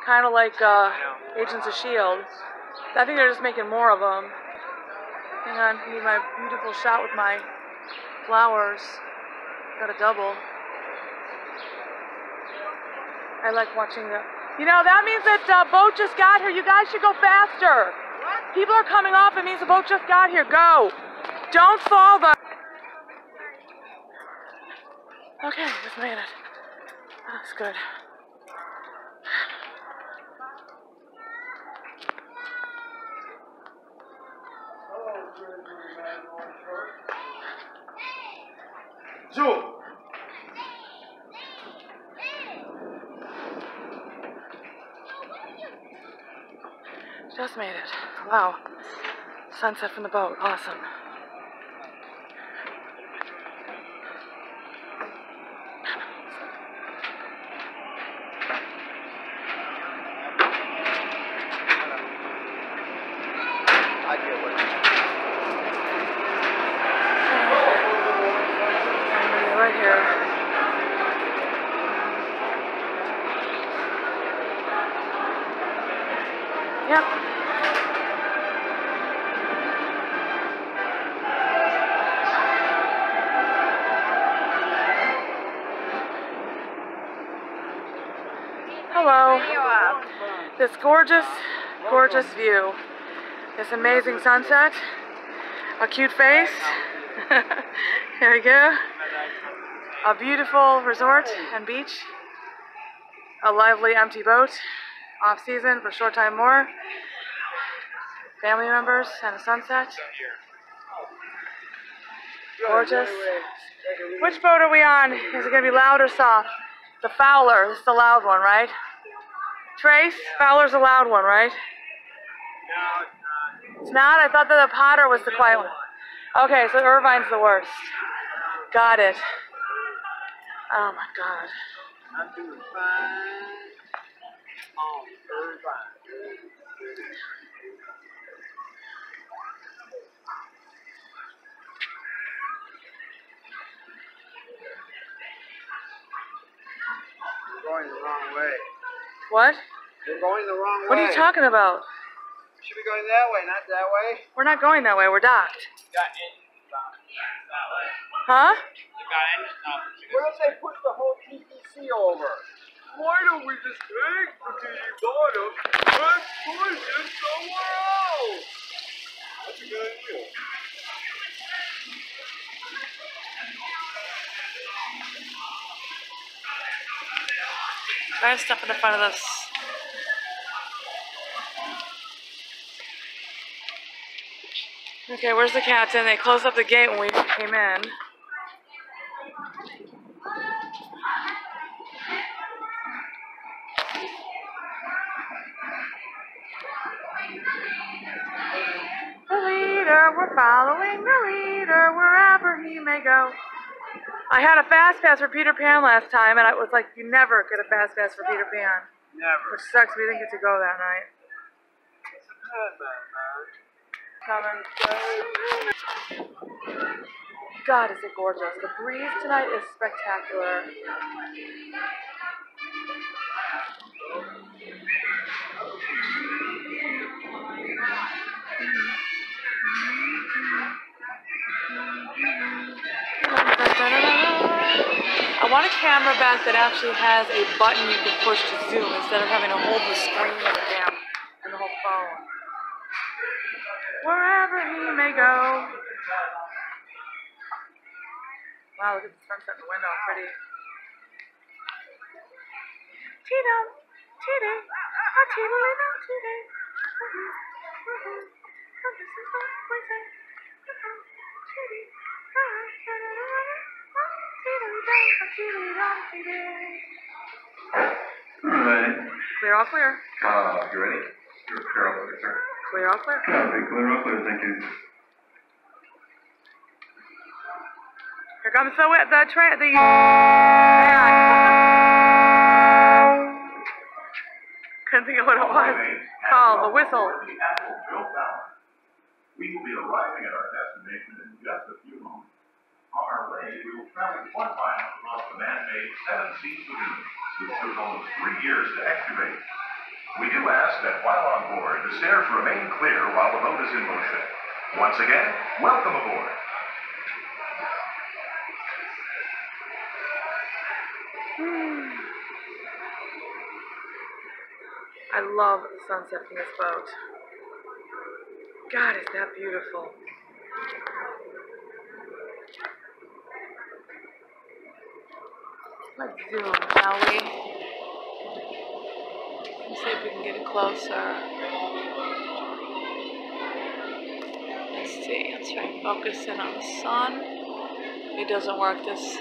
Kind of like Agents of S.H.I.E.L.D. I think they're just making more of them. Hang on, I need my beautiful shot with my flowers. Got a double. I like watching the... You know, that means that boat just got here. You guys should go faster. What? People are coming off. It means the boat just got here. Go. Don't fall the... Okay, just made it. That's good. Joe. Just made it. Wow. Sunset from the boat. Awesome. I get what Right here. Yep. Hello. This gorgeous, gorgeous view. This amazing sunset. A cute face. Here we go. A beautiful resort and beach. A lively empty boat. Off season for a short time more. Family members and a sunset. Gorgeous. Which boat are we on? Is it going to be loud or soft? The Fowler. This is the loud one, right? Trace? Fowler's the loud one, right? It's not? I thought that the Potter was the quiet one. Okay, so Irvine's the worst. Got it. Oh my God. I'm doing fine on Irvine. You're going the wrong way. What? You're going the wrong way. What are you talking about? Should be going that way, not that way. We're not going that way. We're docked. Got engines on that way. Huh? You got engines on. What if they put the whole TTC over? Why don't we just take the TT bottom and push it somewhere else? That's a good idea. Try to step in the front of this. Okay, where's the captain? They closed up the gate when we came in. The leader, we're following the leader wherever he may go. I had a fast pass for Peter Pan last time, and I was like, you never get a fast pass for Peter Pan. Never. Which sucks, we didn't get to go that night. It's a good man, man. Coming. God, is it gorgeous. The breeze tonight is spectacular. I want a camera back that actually has a button you can push to zoom instead of having to hold the screen of the damn and the whole phone. Wherever he may go. Wow, look at the sunset in the window. Pretty. Tito, Tito, Tito, Tito. Alright. Clear, all clear. You ready? You're clear, all clear, sir. Clear, all clear. Copy, clear, all clear, thank you. Here comes the train. Couldn't think of what it was. Oh, the whistle. We will be arriving at our destination in just a few moments. On our way, we will travel 1 mile across the man-made 7-seat lagoon, which took almost 3 years to excavate. We do ask that while on board, the stairs remain clear while the boat is in motion. Once again, welcome aboard. I love the sunset from this boat. God, is that beautiful. Let's zoom, shall we? Let's see if we can get it closer. Let's see, let's try and focus in on the sun. It doesn't work. This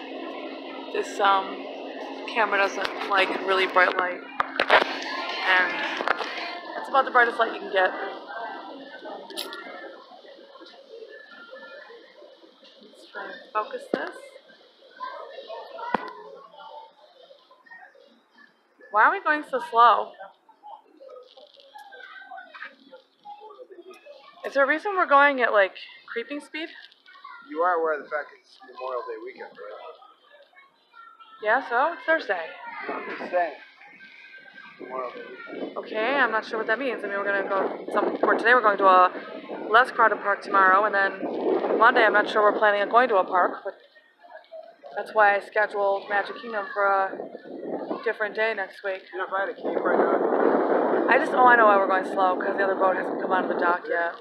camera doesn't like really bright light. And that's about the brightest light you can get. Let's try and focus this. Why are we going so slow? Is there a reason we're going at like creeping speed? You are aware of the fact that it's Memorial Day weekend, right? Yeah, so it's Thursday. I'm just saying. Memorial Day weekend. Okay, I'm not sure what that means. I mean, we're gonna go for today. We're going to a less crowded park tomorrow, and then Monday I'm not sure we're planning on going to a park, but that's why I scheduled Magic Kingdom for a different day next week. You know, if I had a cape right now, I know why we're going slow, because the other boat hasn't come out of the dock yet.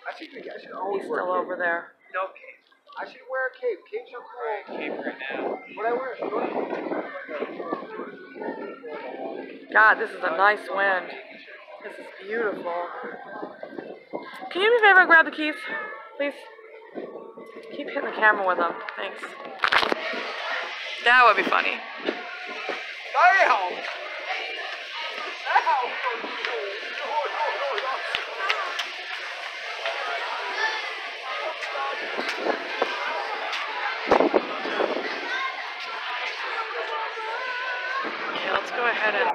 I think I should always He's wear still a cape. over there. No cape. I should wear a cape. Capes are cool. Cape right now. What I wear? God, this is a nice wind. This is beautiful. Can you do me a favor and grab the keys, please? Keep hitting the camera with them. Thanks. That would be funny. Okay, let's go ahead and...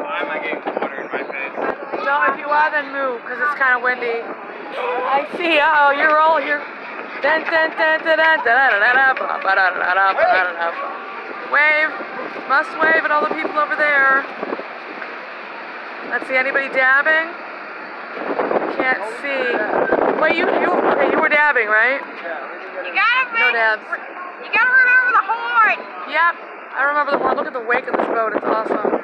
Why am I getting water in my face? Don't, if you are, then move, because it's kind of windy. I see, you're all here. Wave. Must wave at all the people over there. Let's see, anybody dabbing? Can't see. Wait, you were dabbing, right? You gotta No dabs. You gotta remember the horn. Yep, I remember the horn. Look at the wake of this boat. It's awesome.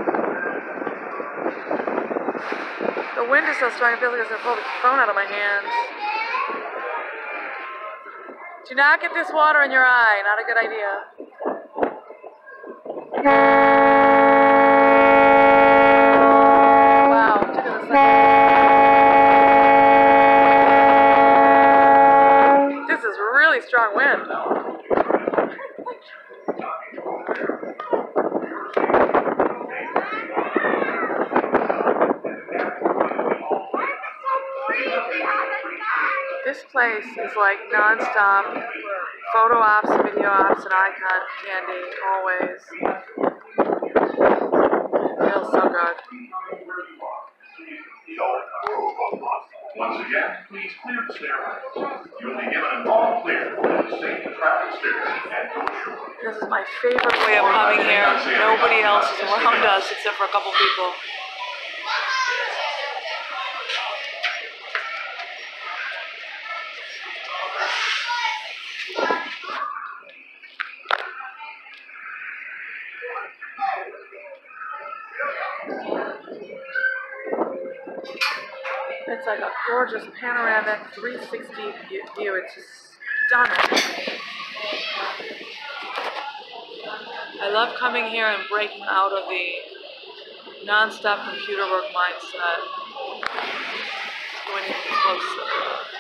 The wind is so strong, it feels like it's going to pull the phone out of my hands. Do not get this water in your eye. Not a good idea. Wow, look at this. This is really strong wind. This place is like non-stop photo ops, video ops, and eye candy, always. It feels so good. Once again, please clear the stairway. You'll be given an all clear for the safe traffic stairs and go ashore. This is my favorite way of coming here. Nobody else is around us except for a couple people. It's like a gorgeous panoramic 360 view. It's just stunning. I love coming here and breaking out of the non-stop computer work mindset. Going even closer.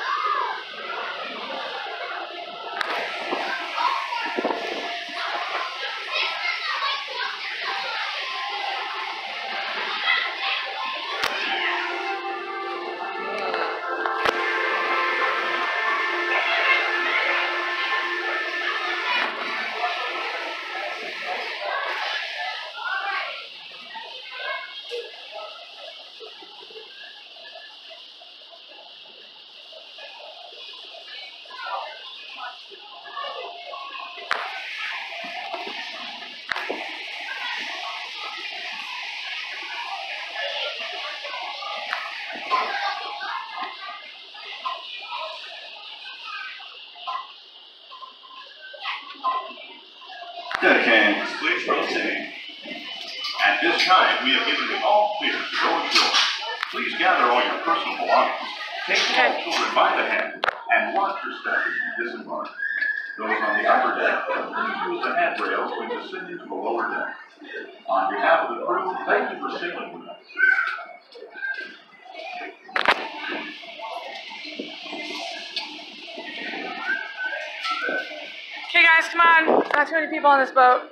Deckhands, please proceed. At this time, we have given the all clear to go ashore. Please gather all your personal belongings, take the children by the hand, and watch your step as you disembark. Those on the upper deck, please use the handrails when descending to the lower deck. On behalf of the crew, thank you for sailing with us. Okay guys, come on. Not too many people on this boat.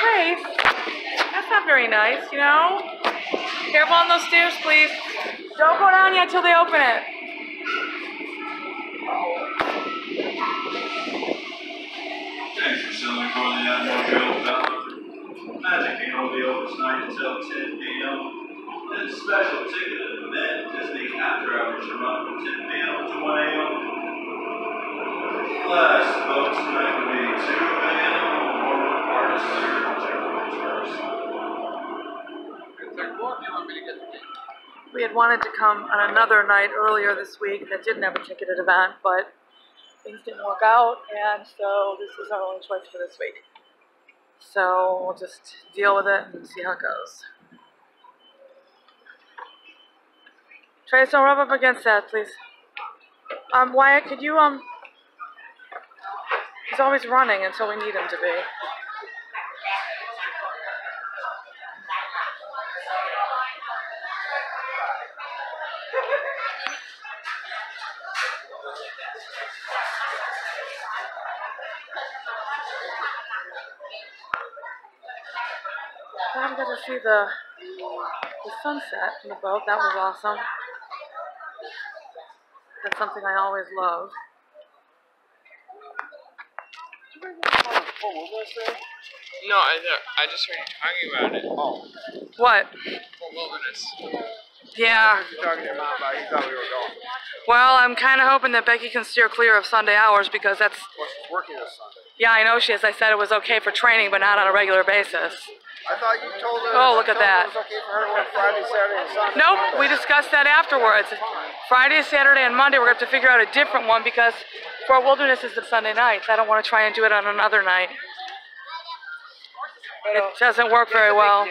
Grace, that's not very nice, you know? Careful on those stairs, please. Don't go down yet till they open it. Thanks for sailing for the Admiral Valor. Magic ain't on the open tonight until 10 p.m. This special ticketed event is the after hours run from 10 p.m. to 1 a.m. Last boat tonight will be 2 a.m. or artists are We had wanted to come on another night earlier this week that didn't have a ticketed event, but things didn't work out, and so this is our only choice for this week. So we'll just deal with it and see how it goes. Trace, don't rub up against that, please. Wyatt, could you, he's always running until we need him to be. I got to see the sunset from the boat. That was awesome. That's something I always love. No, I just heard you talking about it. Oh. What? Wilderness. Yeah. You're talking to your mom about, he thought we were going. Well, I'm kind of hoping that Becky can steer clear of Sunday hours because that's... Well, she's working this Sunday. Yeah, I know she is. I said it was okay for training, but not on a regular basis. I thought you told her. Oh, look at that. It was okay for her to work Friday, Saturday, and Sunday. Nope, we discussed that afterwards. Friday, Saturday, and Monday, we're going to have to figure out a different one because Fort Wilderness is the Sunday nights. I don't want to try and do it on another night. It doesn't work very well.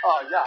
Oh, yeah.